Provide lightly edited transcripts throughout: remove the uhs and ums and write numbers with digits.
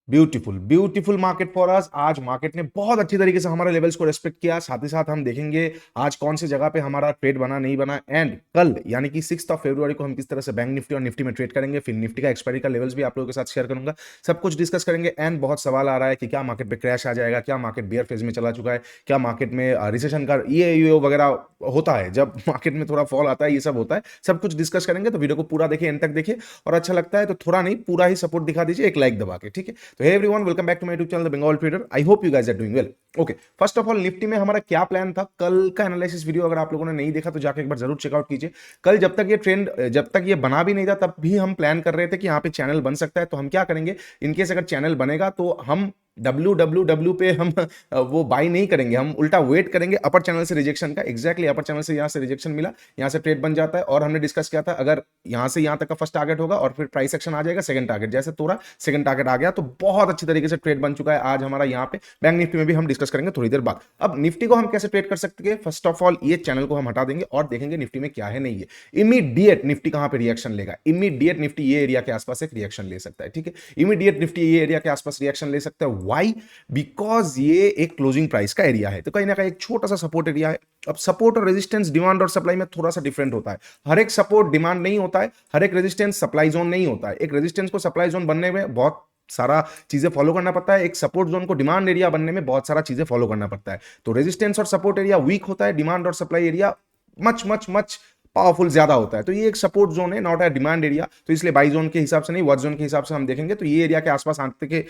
Beautiful beautiful market for us. आज market ने बहुत अच्छी तरीके से हमारे लेवल्स को रेस्पेक्ट किया। साथ ही साथ हम देखेंगे आज कौन सी जगह पे हमारा ट्रेड बना नहीं बना, एंड कल यानी कि 6 फरवरी को हम किस तरह से बैंक निफ्टी और निफ्टी में ट्रेड करेंगे। फिर निफ्टी का एक्सपायरी का लेवल्स भी आप लोगों के साथ शेयर करूंगा, सब कुछ डिस्कस करेंगे। एंड बहुत सवाल आ रहा है कि क्या मार्केट पे क्रैश आ जाएगा, क्या मार्केट बियर फेज में चला चुका है, क्या मार्केट में रिसेशन का ये वगैरह होता है जब मार्केट में थोड़ा फॉल आता है, ये सब होता है। सब कुछ डिस्कस करेंगे, तो वीडियो को पूरा देखिए, एंड तक देखिए, और अच्छा लगता है तो थोड़ा नहीं पूरा ही सपोर्ट दिखा दीजिए एक लाइक दबा के, ठीक है। तो hey everyone, welcome back to my YouTube channel the Bengal trader. I hope you guys are doing well. Okay, first of all Nifty में हमारा क्या प्लान था, कल का एनालिसिस वीडियो अगर आप लोगों ने नहीं देखा तो जाके एक बार जरूर चेकआउट कीजिए। कल जब तक ये ट्रेंड, जब तक ये बना भी नहीं था, तब भी हम प्लान कर रहे थे कि यहाँ पे चैनल बन सकता है। तो हम क्या करेंगे, इनकेस अगर चैनल बनेगा तो हम WWW पे हम वो बाई नहीं करेंगे, हम उल्टा वेट करेंगे अपर चैनल से रिजेक्शन का। एग्जैक्टली अपर चैनल से यहाँ से रिजेक्शन मिला, यहाँ से ट्रेड बन जाता है। और हमने डिस्कस किया था अगर यहाँ से यहाँ तक का फर्स्ट टारगेट होगा और फिर प्राइस एक्शन आ जाएगा सेकंड टारगेट, जैसे तोड़ा सेकंड टारगेट आ गया, तो बहुत अच्छी तरीके से ट्रेड बन चुका है आज हमारा यहाँ पे। बैंक निफ्टी में भी हम डिस्कस करेंगे थोड़ी देर बाद। अब निफ्टी को हम कैसे ट्रेड कर सकते हैं, फर्स्ट ऑफ ऑल ये चैनल को हम हटा देंगे और देखेंगे निफ्टी में क्या है नहीं है। इमीडिएट निफ्टी कहां पे रिएक्शन लेगा, इमीडिएट निफ्टी ये एरिया के आसपास एक रिएक्शन ले सकता है, ठीक है। इमीडिएट निफ्टी ये एरिया के आसपास रिएक्शन ले सकता है। व्हाई? बिकॉज ये एक क्लोजिंग प्राइस का एरिया है, तो कहीं ना कहीं एक छोटा सा सपोर्ट एरिया है। अब सपोर्ट और रेजिस्टेंस डिमांड और सप्लाई में थोड़ा सा डिफरेंट होता है। हर एक सपोर्ट डिमांड नहीं होता है, हर एक रेजिस्टेंस सप्लाई जोन नहीं होता है। एक रेजिस्टेंस को सप्लाई जोन बनने में बहुत सारा चीजें फॉलो करना पड़ता है, एक सपोर्ट जोन को डिमांड एरिया बनने में बहुत सारा चीजें फॉलो करना पड़ता है। तो रेजिस्टेंस और सपोर्ट एरिया वीक होता है, डिमांड और supply area much much much powerful ज्यादा होता है। तो ये एक सपोर्ट जोन है, नॉट अ डिमांड एरिया। तो इसलिए बाई जोन के हिसाब से नहीं, वर्थ जोन के हिसाब से हम देखेंगे तो ये एरिया के आसपास आते के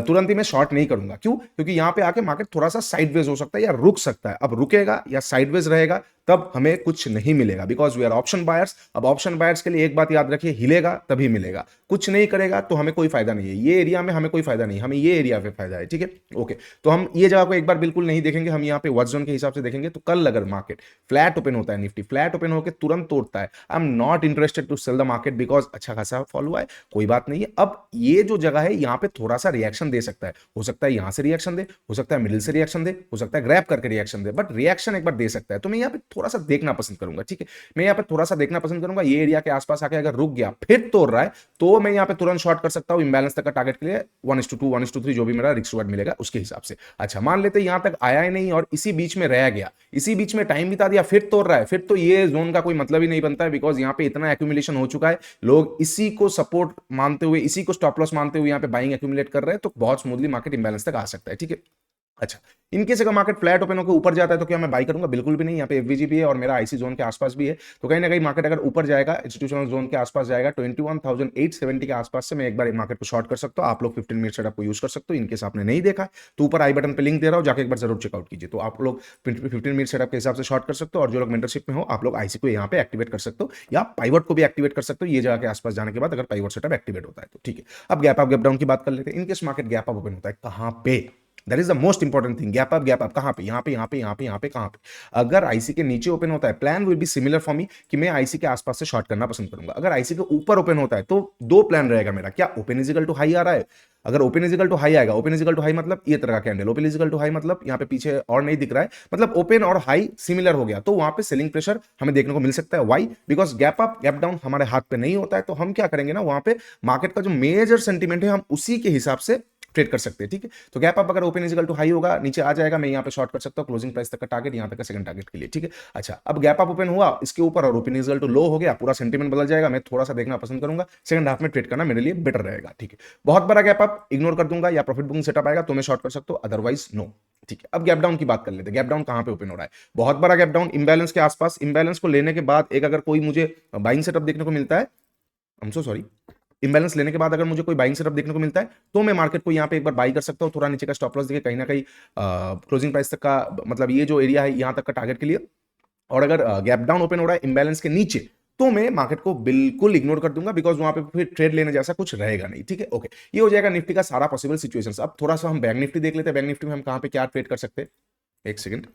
तुरंत ही मैं शॉर्ट नहीं करूंगा। क्यों? क्योंकि यहाँ पे आके मार्केट थोड़ा सा साइडवेज हो सकता है या रुक सकता है। अब रुकेगा या साइडवेज रहेगा तब हमें कुछ नहीं मिलेगा, because we are option buyers. अब ऑप्शन बायर्स के लिए एक बात याद रखिए, हिलेगा तभी मिलेगा, कुछ नहीं करेगा तो हमें कोई फायदा नहीं है। ये एरिया में हमें कोई फायदा नहीं, हमें ये एरिया पे फायदा है, ठीक है। ओके, तो हम ये जगह को एक बार बिल्कुल नहीं देखेंगे, हम यहाँ पे वर्थ जोन के हिसाब से देखेंगे। तो कल अगर मार्केट फ्लैट ओपन होता है, निफ्टी फ्लैट ओपन होकर तुरंत तोड़ता है, I am not interested to sell the market, because अच्छा खासा फॉल हुआ है, कोई बात नहीं है। अब ये जो जगह है यहाँ पे थोड़ा सा रिएक्शन दे सकता है, हो सकता है यहाँ से रिएक्शन दे, हो सकता है मिडिल से रिएक्शन दे, हो सकता है ग्रैब करके रिएक्शन दे, बट रिएक्शन एक बार दे सकता है। तो मैं यहाँ पे थोड़ा सा देखना पसंद करूंगा, ठीक है। मैं यहाँ पे थोड़ा सा देखना पसंद करूंगा, ये एरिया के आसपास आके अगर रुक गया फिर तोड़ रहा है तो मैं यहाँ पे तुरंत शॉर्ट कर सकता हूँ इंबैलेंस तक का टारगेट के लिए 1:2 1:3 जो भी मेरा रिस्क रिवार्ड मिलेगा उसके हिसाब से। अच्छा, मान लेते यहाँ तक आया ही नहीं और इसी बीच में रह गया, इसी बीच में टाइम बिता दिया, फिर तोड़ रहा है, फिर तो ये जोन का कोई मतलब ही नहीं बनता है, बिकॉज यहाँ पे इतना एक्यूमुलेशन हो चुका है। लोग इसी को सपोर्ट मानते हुए, इसी को स्टॉप लॉस मानते हुए यहाँ पे बाइंग एक्यूमुलेट कर रहे हैं, तो बहुत स्मूथली मार्केट इंबैलेंस तक आ सकता है, ठीक है। अच्छा, इनकेस अगर मार्केट फ्लैट ओपन होकर ऊपर जाता है तो क्या मैं बाई करूंगा? बिल्कुल भी नहीं। यहाँ पे एफवीजी भी है और मेरा आईसी जोन के आसपास भी है, तो कहीं ना कहीं मार्केट अगर ऊपर जाएगा, इंस्टीट्यूशनल जोन के आसपास जाएगा, 21,870 के आसपास से मैं एक बार मार्केट को शॉर्ट कर सकता हूँ। आप लोग 15 मिनट सेटअप को यूज कर सकते हो। इनकेस आपने नहीं देखा तो ऊपर आई बटन पे लिंक दे रहा हूँ, जाके एक बार जरूर चेकआउट कीजिए। तो आप लोग 15 मिनट सेटअप के हिसाब से शॉर्ट कर सकते हो, और जो लोग मेंटरशिप में हो आप लोग आईसी को यहाँ पे एक्टिवेट कर सकते हो, या पाइवट को भी एक्टिवेट कर सकते हो ये जगह के आसपास जाने के बाद, अगर पाइवट सेटअप एक्टिवेट होता है तो, ठीक है। अब गैप अप गैप डाउन की बात कर लेते हैं। In case market gap up open होता है कहां पे, that is the most important thing. Gap up कहां पे? यहाँ पे, यहाँ पे, यहाँ पे, यहाँ पे, कहां पे? अगर आईसी के नीचे ओपन होता है, plan will be similar for me कि मैं आईसी के आसपास से शॉर्ट करना पसंद करूंगा। अगर आईसी के ऊपर ओपन होता है तो दो प्लान रहेगा मेरा। क्या? ओपन इजिकल टू हाई आ रहा है, अगर ओपन इजिकल टू हाई आएगा, ओपन इजिकल टू हाई मतलब ये तरह का candle, open is equal to high मतलब यहाँ पे पीछे और नहीं दिख रहा है, मतलब ओपन और हाई सिमिलर हो गया, तो वहां पे सेलिंग प्रेशर हमें देखने को मिल सकता है। Why? Because gap up gap down हमारे हाथ पे नहीं होता है। तो हम क्या करेंगे ना, वहां पे मार्केट का जो मेजर सेंटीमेंट है हम उसी के हिसाब से ट्रेड कर सकते हैं, ठीक है। तो गैप अप अगर ओपन इजिकल टू हाई होगा, नीचे आ जाएगा, मैं यहाँ पे शॉर्ट कर सकता हूँ क्लोजिंग प्राइस तक का टारगेट, यहाँ तक का सेकंड टारगेट के लिए, ठीक है। अच्छा, अब गैप अप ओपन हुआ इसके ऊपर और ओपन इजिकल टू लो हो गया, पूरा सेंटीमेंट बदल जाएगा। मैं थोड़ा सा देखना पसंद करूंगा, सेकंड हाफ में ट्रेड करना मेरे लिए बेटर रहेगा, ठीक है। बहुत बड़ा गैप अप इग्नोर कर दूंगा, या प्रॉफिट बुकिंग सेटअप आएगा तो मैं शॉर्ट कर सकता हूँ, अदरवाइज नो, ठीक है। अब गैप डाउन की बात कर लेते हैं। गैप डाउन कहां पे ओपन हो रहा है? बहुत बड़ा गैप डाउन इंबैलेंस के आसपास। इंबैलेंस को लेने के बाद एक अगर कोई मुझे बाइंग सेटअप देखने को मिलता है, I am so sorry, imbalance लेने के बाद अगर मुझे कोई बाइंग सेटअप देखने को मिलता है तो मैं मार्केट को यहाँ पे एक बार बाई कर सकता हूँ, थोड़ा नीचे का स्टॉप लॉस देके, कहीं ना कहीं क्लोजिंग प्राइस तक का, मतलब ये जो एरिया है यहाँ तक का टारगेट के लिए। और अगर गैप डाउन ओपन हो रहा है इंबैलेंस के नीचे तो मैं मार्केट को बिल्कुल इग्नोर कर दूंगा, बिकॉज वहां पे फिर ट्रेड लेने जैसा कुछ रहेगा नहीं, ठीक है। ओके, ये हो जाएगा निफ्टी का सारा पॉसिबल सिचुएशंस। अब थोड़ा सा हम बैंक निफ्टी देख लेते हैं। बैंक निफ्टी में हम कहाँ पे क्या ट्रेड कर सकते हैं, एक सेकंड।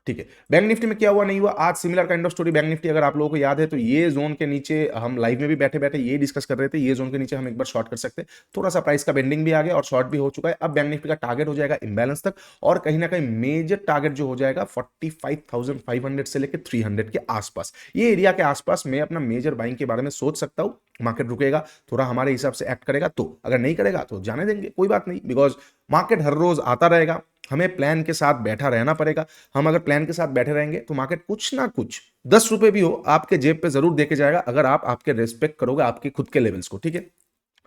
ठीक है। बैंक निफ्टी में क्या हुआ नहीं हुआ, आज similar kind of story bank Nifty, अगर आप लोगों को याद है तो ये जोन के नीचे हम लाइव में भी बैठे बैठे ये डिस्कस कर रहे थे, ये जोन के नीचे हम एक बार शॉर्ट कर सकते हैं। थोड़ा सा प्राइस का बेंडिंग भी आ गया और शॉर्ट भी हो चुका है। अब बैंक निफ्टी का टारगेट हो जाएगा इंबैलेंस तक, और कहीं ना कहीं मेजर टारगेट जो हो जाएगा 45,500 से लेकर 300 के आसपास, ये एरिया के आसपास मैं अपना मेजर बाइंग के बारे में सोच सकता हूं। मार्केट रुकेगा, थोड़ा हमारे हिसाब से एक्ट करेगा तो, अगर नहीं करेगा तो जाने देंगे, कोई बात नहीं, बिकॉज मार्केट हर रोज आता रहेगा, हमें प्लान के साथ बैठा रहना पड़ेगा। हम अगर प्लान के साथ बैठे रहेंगे तो मार्केट कुछ ना कुछ 10 रुपए भी हो आपके जेब पे जरूर देके जाएगा, अगर आप आपके रेस्पेक्ट करोगे आपके खुद के लेवल्स को, ठीक है।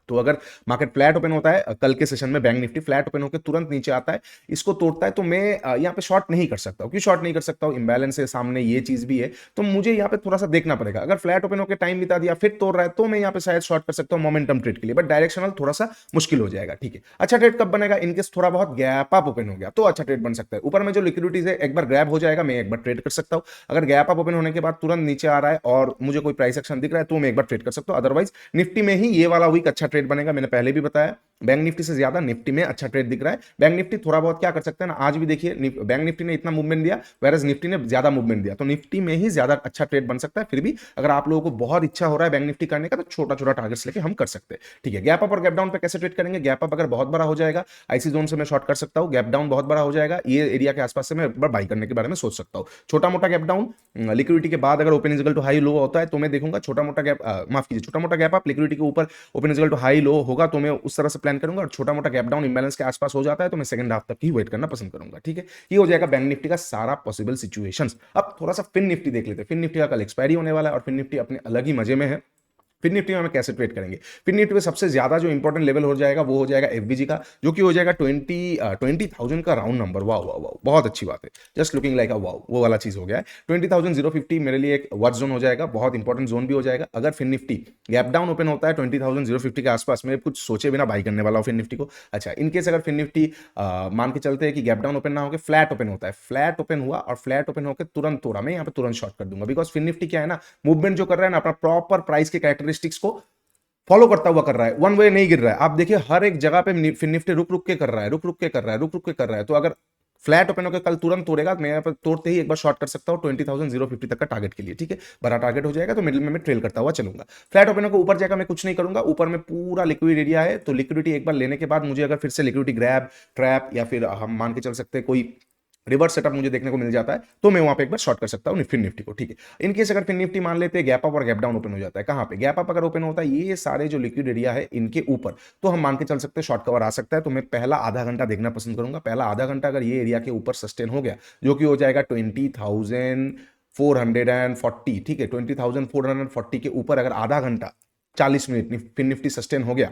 तो अगर मार्केट फ्लैट ओपन होता है, कल के सेशन में बैंक निफ्टी फ्लैट ओपन होकर तुरंत नीचे आता है, इसको तोड़ता है, तो मैं यहाँ पे शॉर्ट नहीं कर सकता हूँ। क्यों शॉर्ट नहीं कर सकता हूँ, इंबैलेंस है सामने, ये चीज भी है, तो मुझे यहाँ पे थोड़ा सा देखना पड़ेगा। अगर फ्लैट ओपन होकर टाइम बिता दिया फिर तोड़ रहा है, तो मैं यहाँ पे शायद शॉर्ट कर सकता हूँ मोमेंटम ट्रेड के लिए, बट डायरेक्शनल थोड़ा सा मुश्किल हो जाएगा, ठीक है। अच्छा ट्रेड कब बनेगा, इनकेस थोड़ा बहुत गैप अप ओपन हो गया तो अच्छा ट्रेड बन सकता है। ऊपर में जो लिक्विडिटीज है एक बार ग्रैब हो जाएगा, मैं एक बार ट्रेड कर सकता हूँ। अगर गैप अप ओपन होने के बाद तुरंत नीचे आ रहा है और मुझे कोई प्राइस एक्शन दिख रहा है तो मैं एक बार ट्रेड कर सकता हूँ। अदरवाइज निफ्टी में ही ये वाला वीक अच्छा ट्रेड बनेगा, मैंने पहले भी बताया। बैंक निफ्टी से ज्यादा निफ्टी में अच्छा ट्रेड दिख रहा है। बैंक निफ्टी थोड़ा बहुत क्या कर सकते हैं ना, आज भी देखिए बैंक निफ्टी ने इतना मूवमेंट दिया, वेरएज निफ्टी ने ज्यादा मूवमेंट दिया, तो निफ्टी में ही ज्यादा अच्छा ट्रेड बन सकता है। फिर भी अगर आप लोगों को बहुत इच्छा हो रहा है बैंक निफ्टी करने का तो छोटा छोटा टारगेट्स लेके हम कर सकते हैं, ठीक है। गैप अप और गैप डाउन पे कैसे ट्रेड करेंगे, गैप अप अगर बहुत बड़ा हो जाएगा आईसी जोन से मैं शॉर्ट कर सकता हूँ, गैप डाउन बहुत बड़ा हो जाएगा ये एरिया के आसपास से मैं एक बार बाई करने के बारे में सोच सकता हूँ। छोटा मोटा गैप डाउन लिक्विडिटी के बाद अगर open is equal to high low होता है तो मैं देखूंगा छोटा मोटा गैप, माफ कीजिए, छोटा मोटा गैप अप लिक्विडिटी के ऊपर open is equal to high low होगा तो मैं उस तरह से प्लान करूंगा, और छोटा मोटा गैप डाउन इंबैलेंस के आसपास हो जाता है तो मैं सेकंड हाफ तक ही वेट करना पसंद करूंगा, ठीक है। ये हो जाएगा बैंक निफ्टी का सारा पॉसिबल सिचुएशंस। अब थोड़ा सा फिन निफ्टी देख लेते हैं। फिन निफ्टी का कल एक्सपायरी होने वाला है और फिन निफ्टी अपने अलग ही मजे में है। फिन निफ्टी में हमें कैसे ट्रेड करेंगे, फिन निफ्टी में सबसे ज्यादा जो इंपॉर्टेंट लेवल हो जाएगा वो हो जाएगा एफबीजी का, जो कि हो जाएगा 20,000 का राउंड नंबर। वाह वाह वाह, बहुत अच्छी बात है, just looking like a wow, वो वाला चीज हो गया है। 20,050 मेरे लिए एक वर्थ जोन हो जाएगा, बहुत इंपॉर्टेंट जोन भी हो जाएगा। अगर fin Nifty gap down open होता है 20,050 के आसपास, में कुछ सोचे बिना बाई करने वाला हूँ फिन निफ्टी को। अच्छा, इनकेस अगर फिन निफ्टी मान के चलते हैं कि गैप डाउन ओपन ना होकर फ्लैट ओपन होता है, फ्लैट ओपन हुआ और फ्लैट ओपन होकर तुरंत तोड़ा, मैं यहाँ पे तुरंत शॉर्ट कर दूंगा, बिकॉज फिन निफ्टी क्या है ना, मूवमेंट जो कर रहा है ना अपना प्रॉपर प्राइस के कैरेक्टरिस्टिक्स को फॉलो करता हुआ कर रहा है, वन वे नहीं गिर रहा है। आप देखिए हर एक जगह पे फिर निफ्टी रुक रुक के कर रहा है, रुक रुक के कर रहा है, रुक रुक के कर रहा है। तो अगर फ्लैट ओपन होकर कल तुरंत तोड़ेगा, मैं यहाँ पर तोड़ते ही एक बार शॉर्ट कर सकता हूँ 20,050 तक का टारगेट के लिए, ठीक है। बड़ा टारगेट हो जाएगा तो मिडिल में मैं ट्रेल करता हुआ चलूंगा। फ्लैट ओपन होकर ऊपर जाएगा, मैं कुछ नहीं करूंगा, ऊपर में पूरा लिक्विड एरिया है, तो लिक्विडिटी एक बार लेने के बाद मुझे अगर फिर से लिक्विडिटी ग्रैब ट्रैप या फिर हम मान के चल सकते हैं कोई रिवर्स सेटअप मुझे देखने को मिल जाता है तो मैं वहां पे एक बार शॉर्ट कर सकता हूं फिन निफ्टी को, ठीक है। इनकेस अगर फिन निफ्टी मान लेते हैं गैप अप और गैप डाउन ओपन हो जाता है, कहां पे गैप अप अगर ओपन होता है ये सारे जो लिक्विड एरिया है इनके ऊपर, तो हम मान के चल सकते हैं शॉर्ट कवर आ सकता है। तो मैं पहला आधा घंटा देखना पसंद करूंगा, पहला आधा घंटा अगर ये एरिया के ऊपर सस्टेन हो गया, जो कि हो जाएगा 20,440, ठीक है, 20,440 के ऊपर अगर आधा घंटा 40 मिनट फिन निफ्टी सस्टेन हो गया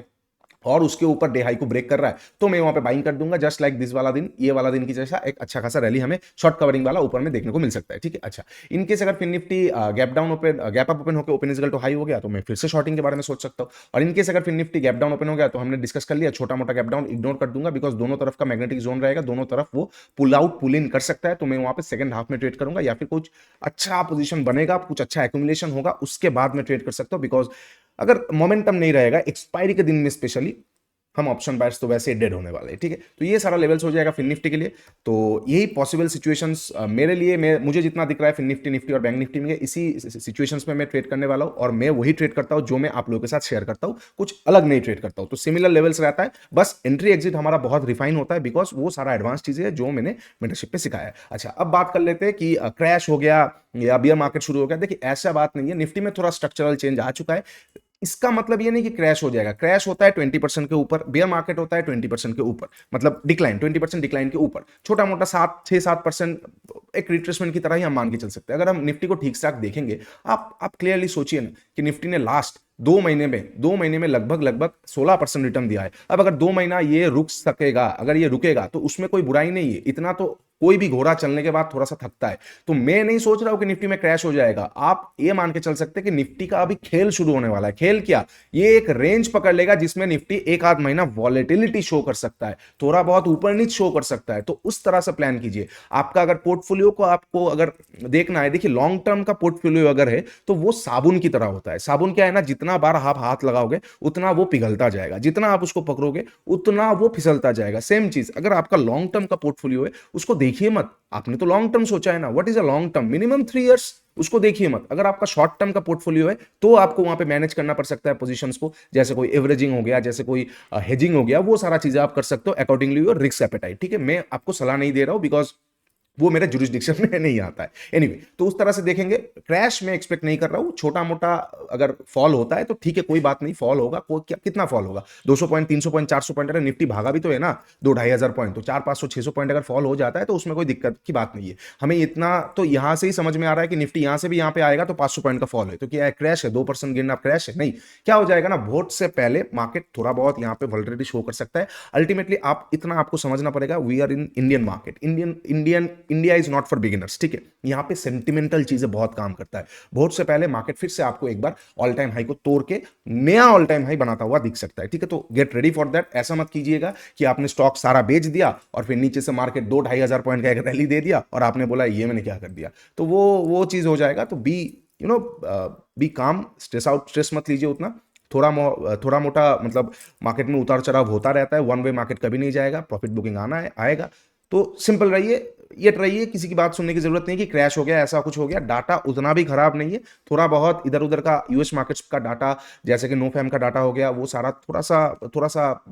और उसके ऊपर डे हाई को ब्रेक कर रहा है, तो मैं वहां पे बाइंग कर दूंगा, जस्ट लाइक दिस वाला दिन, ये वाला दिन की जैसा एक अच्छा खासा रैली हमें शॉर्ट कवरिंग वाला ऊपर में देखने को मिल सकता है, ठीक है। अच्छा, इनकेस अगर fin Nifty gap down open gap up open होकर open is equal to high हो गया, तो मैं फिर से शॉर्टिंग के बारे में सोच सकता हूं। और इनकेस अगर fin Nifty gap down open हो गया, तो हमने डिस्कस कर लिया छोटा मोटा गैप डाउन इग्नोर कर दूंगा, बिकॉज दोनों तरफ का मैग्नेटिक जोन रहेगा, दोनों तरफ वो पुल आउट पुल इन कर सकता है, तो मैं वहां पे सेकंड हाफ में ट्रेड करूंगा, या फिर कुछ अच्छा पोजीशन बनेगा, कुछ अच्छा एक्यूमुलेशन होगा, उसके बाद मैं ट्रेड कर सकता हूं। बिकॉज अगर मोमेंटम नहीं रहेगा एक्सपायरी के दिन में स्पेशली, हम ऑप्शन बायर्स तो वैसे डेड होने वाले हैं, ठीक है। तो ये सारा लेवल्स हो जाएगा फिन निफ्टी के लिए। तो यही पॉसिबल सिचुएशंस मेरे लिए, मुझे जितना दिख रहा है फिन निफ्टी निफ्टी और बैंक निफ्टी में, इसी सिचुएशंस में मैं ट्रेड करने वाला हूं, और मैं वही ट्रेड करता हूं जो मैं आप लोगों के साथ शेयर करता हूं, कुछ अलग नहीं ट्रेड करता हूं। तो सिमिलर लेवल्स रहता है, बस एंट्री एग्जिट हमारा बहुत रिफाइन होता है, बिकॉज वो सारा एडवांस चीजें है जो मैंने मेंटरशिप में सिखाया है। अच्छा, अब बात कर लेते हैं कि क्रैश हो गया या बियर मार्केट शुरू हो गया। देखिए ऐसा बात नहीं है, निफ्टी में थोड़ा स्ट्रक्चरल चेंज आ चुका है। इसका मतलब ये नहीं कि क्रैश हो जाएगा, क्रैश होता है 20% के ऊपर, बेयर मार्केट होता है 20% के ऊपर, मतलब डिक्लाइन 20% डिक्लाइन के ऊपर, छोटा मोटा 6-7% एक रिट्रेसमेंट की तरह ही हम मान के चल सकते हैं। अगर हम निफ्टी को ठीक ठाक देखेंगे, आप क्लियरली सोचिए ना कि निफ्टी ने लास्ट 2 महीने में लगभग 16% रिटर्न दिया है। अब अगर 2 महीना ये रुक सकेगा, अगर ये रुकेगा तो उसमें कोई बुराई नहीं है, इतना तो कोई भी घोड़ा चलने के बाद थोड़ा सा थकता है। तो मैं नहीं सोच रहा हूं कि निफ्टी में क्रैश हो जाएगा, आप ये मान के चल सकते हैं कि निफ्टी का अभी खेल शुरू होने वाला है। खेल क्या, ये एक रेंज पकड़ लेगा जिसमें निफ्टी एक आध महीना वॉलेटिलिटी शो कर सकता है, थोड़ा बहुत ऊपर नीचे शो कर सकता है, तो उस तरह से प्लान कीजिए। आपका अगर पोर्टफोलियो को आपको अगर देखना है, देखिए लॉन्ग टर्म का पोर्टफोलियो अगर है तो वो साबुन की तरह होता है। साबुन क्या है ना, जितना जितना बार आप हाथ लगाओगे उतना वो पिघलता जाएगा, जितना आप उसको पकड़ोगे उतना वो फिसलता जाएगा। सेम चीज अगर आपका लॉन्ग टर्म का पोर्टफोलियो है, उसको देखिए मत, आपने तो लॉन्ग टर्म सोचा है ना, what is a long term, minimum 3 years, उसको देखिए मत। अगर आपका शॉर्ट टर्म का पोर्टफोलियो है तो आपको वहां पे मैनेज करना पड़ सकता है पोजीशंस को, जैसे कोई एवरेजिंग हो गया, जैसे कोई हेजिंग हो गया, वो सारा चीजें आप कर सकते हो अकॉर्डिंगली योर रिस्क एपेटाइट। ठीक है, मैं आपको सलाह नहीं दे रहा हूं बिकॉज वो मेरे जुरिस्डिक्शन में नहीं आता है। एनीवे तो उस तरह से देखेंगे, क्रैश में एक्सपेक्ट नहीं कर रहा हूं, छोटा मोटा अगर फॉल होता है तो ठीक है, कोई बात नहीं, फॉल होगा, क्या कितना फॉल होगा, 200 पॉइंट, 300 पॉइंट, 400 पॉइंट, अगर निफ्टी भागा भी तो है ना 2-2,500 पॉइंट, तो 400-500-600 पॉइंट अगर फॉल हो जाता है तो उसमें कोई दिक्कत की बात नहीं है। हमें इतना तो यहां से ही समझ में आ रहा है कि निफ्टी यहां से भी यहां पे आएगा तो 500 पॉइंट का फॉल है, तो क्या है, क्रैश है, 2% गिरना क्रैश है नहीं। क्या हो जाएगा ना, वोट से पहले मार्केट थोड़ा बहुत यहाँ पे वोलेटिलिटी शो कर सकता है। अल्टीमेटली आप इतना आपको समझना पड़ेगा, we are in Indian market, India is not for beginners. ठीक है, यहाँ पे सेंटिमेंटल चीजें बहुत काम करता है। वोट से पहले मार्केट फिर से आपको एक बार ऑल टाइम हाई को तोड़ के नया ऑल टाइम हाई बनाता हुआ दिख सकता है। ठीक है, तो गेट रेडी फॉर दैट। ऐसा मत कीजिएगा कि आपने स्टॉक सारा बेच दिया और फिर नीचे से मार्केट 2-2,500 पॉइंट का एक रैली दे दिया और आपने बोला ये मैंने क्या कर दिया, तो वो चीज हो जाएगा। तो बी यू नो बी काम, स्ट्रेस मत लीजिए उतना। थोड़ा मोटा मतलब मार्केट में उतार चढ़ाव होता रहता है, वन वे मार्केट कभी नहीं जाएगा, प्रॉफिट बुकिंग आना है, आएगा। तो सिंपल रहिए, ये रहिए, किसी की बात सुनने की जरूरत नहीं कि क्रैश हो गया, ऐसा कुछ हो गया, डाटा उतना भी खराब नहीं है। थोड़ा बहुत इधर उधर का यूएस मार्केट्स का डाटा, जैसे कि नो फैम का डाटा हो गया, वो सारा थोड़ा सा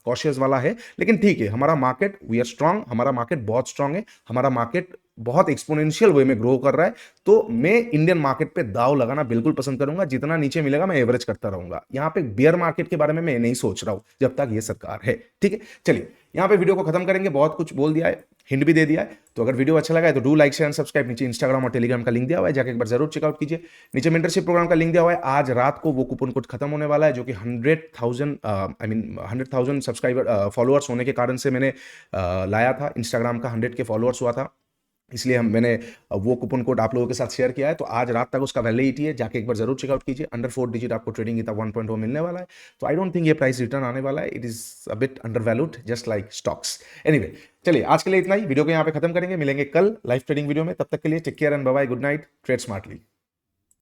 कॉशियस वाला है, लेकिन ठीक है, हमारा मार्केट, वी आर स्ट्रांग, हमारा मार्केट बहुत स्ट्रांग है, हमारा मार्केट बहुत एक्सपोनेंशियल वे में ग्रो कर रहा है। तो मैं इंडियन मार्केट पे दाव लगाना बिल्कुल पसंद करूंगा, जितना नीचे मिलेगा मैं एवरेज करता रहूंगा। यहाँ पे बियर मार्केट के बारे में मैं नहीं सोच रहा हूं जब तक ये सरकार है। ठीक है, चलिए यहाँ पे वीडियो को खत्म करेंगे, बहुत कुछ बोल दिया है, हिंट भी दे दिया है। तो अगर वीडियो अच्छा लगा है तो do like share and subscribe. नीचे इंस्टाग्राम और टेलीग्राम का लिंक दिया हुआ है, जाके एक बार जरूर चेकआउट कीजिए। नीचे मेंटरशिप प्रोग्राम का लिंक दिया हुआ है। आज रात को वो कूपन कोड खत्म होने वाला है, जो कि 100,000 सब्सक्राइबर फॉलोअर्स होने के कारण से मैंने लाया था। इंस्टाग्राम का 100 के फॉलोअर्स हुआ था, इसलिए मैंने वो कूपन कोड आप लोगों के साथ शेयर किया है। तो आज रात तक उसका वैलिडिटी है, जाके एक बार जरूर चेकआउट कीजिए। अंडर 4 डिजिट आपको ट्रेडिंग गीता 1.0 मिलने वाला है। तो आई डोंट थिंक ये प्राइस रिटर्न आने वाला है, it is a bit under valued just like stocks. Anyway चलिए आज के लिए इतना ही, वीडियो को यहाँ पे खत्म करेंगे, मिलेंगे कल लाइव ट्रेडिंग वीडियो में। तब तक के लिए take care and bye bye, good night, trade smartly.